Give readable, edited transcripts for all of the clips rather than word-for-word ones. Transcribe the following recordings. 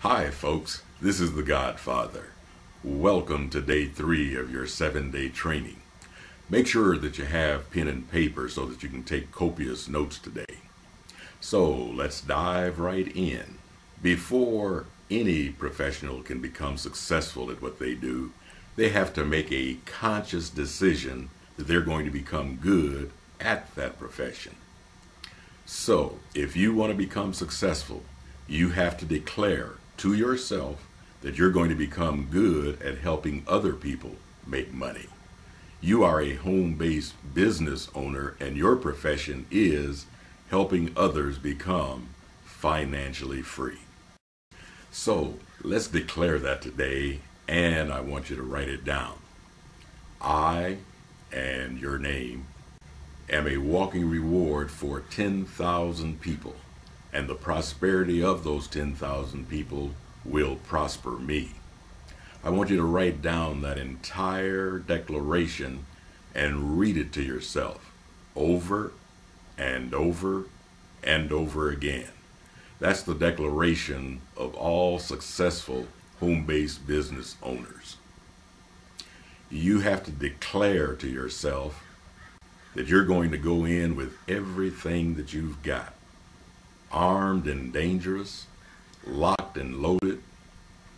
Hi folks, this is the Godfather. Welcome to day 3 of your 7-day training. Make sure that you have pen and paper so that you can take copious notes today. So let's dive right in. Before any professional can become successful at what they do, they have to make a conscious decision that they're going to become good at that profession. So if you want to become successful, you have to declare to yourself that you're going to become good at helping other people make money. You are a home-based business owner, and your profession is helping others become financially free. So let's declare that today, and I want you to write it down. I, and your name, am a walking reward for 10,000 people. And the prosperity of those 10,000 people will prosper me. I want you to write down that entire declaration and read it to yourself over and over and over again. That's the declaration of all successful home-based business owners. You have to declare to yourself that you're going to go in with everything that you've got, armed and dangerous, locked and loaded,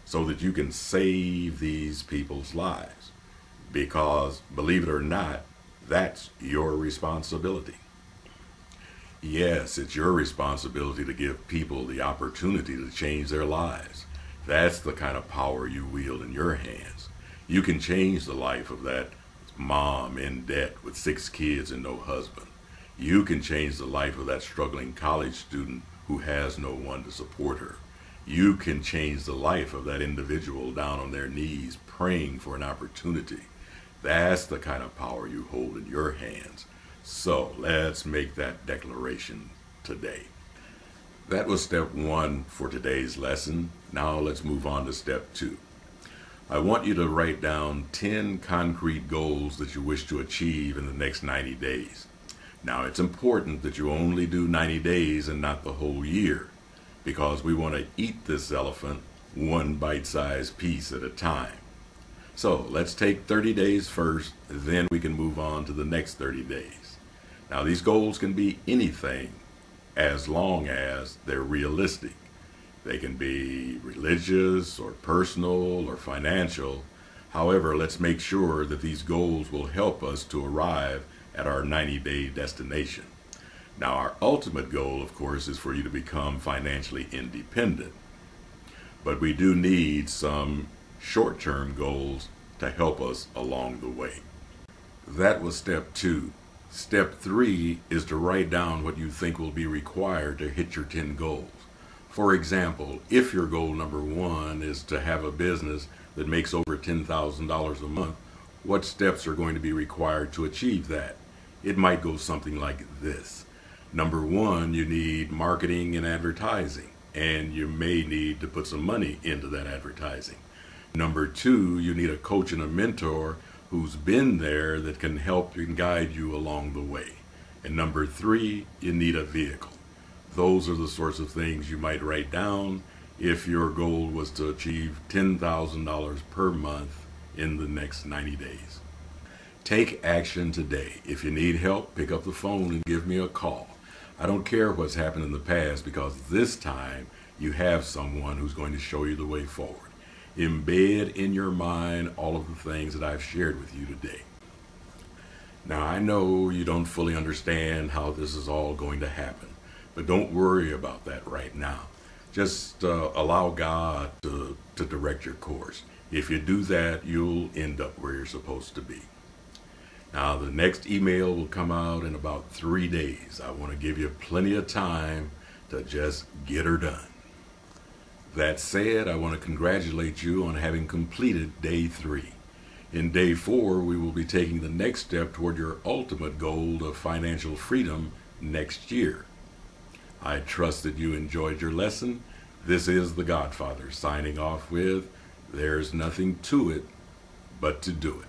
so that you can save these people's lives. Because, believe it or not, that's your responsibility. Yes, it's your responsibility to give people the opportunity to change their lives. That's the kind of power you wield in your hands. You can change the life of that mom in debt with 6 kids and no husband. You can change the life of that struggling college student who has no one to support her. You can change the life of that individual down on their knees praying for an opportunity. That's the kind of power you hold in your hands. So let's make that declaration today. That was step 1 for today's lesson. Now let's move on to step 2. I want you to write down 10 concrete goals that you wish to achieve in the next 90 days. Now, it's important that you only do 90 days and not the whole year, because we want to eat this elephant one bite-sized piece at a time. So let's take 30 days first, then we can move on to the next 30 days. Now, these goals can be anything as long as they're realistic. They can be religious or personal or financial. However, let's make sure that these goals will help us to arrive at our 90-day destination. Now, our ultimate goal, of course, is for you to become financially independent. But we do need some short-term goals to help us along the way. That was step 2. Step 3 is to write down what you think will be required to hit your 10 goals. For example, if your goal number 1 is to have a business that makes over $10,000 a month, what steps are going to be required to achieve that? It might go something like this. Number 1, you need marketing and advertising, and you may need to put some money into that advertising. Number 2, you need a coach and a mentor who's been there that can help and guide you along the way. And number 3, you need a vehicle. Those are the sorts of things you might write down if your goal was to achieve $10,000 per month in the next 90 days. Take action today. If you need help, pick up the phone and give me a call. I don't care what's happened in the past, because this time you have someone who's going to show you the way forward. Embed in your mind all of the things that I've shared with you today. Now, I know you don't fully understand how this is all going to happen, but don't worry about that right now. Just allow God to direct your course. If you do that, you'll end up where you're supposed to be. Now, the next email will come out in about 3 days. I want to give you plenty of time to just get her done. That said, I want to congratulate you on having completed day 3. In day 4, we will be taking the next step toward your ultimate goal of financial freedom next year. I trust that you enjoyed your lesson. This is the Godfather signing off with, there's nothing to it but to do it.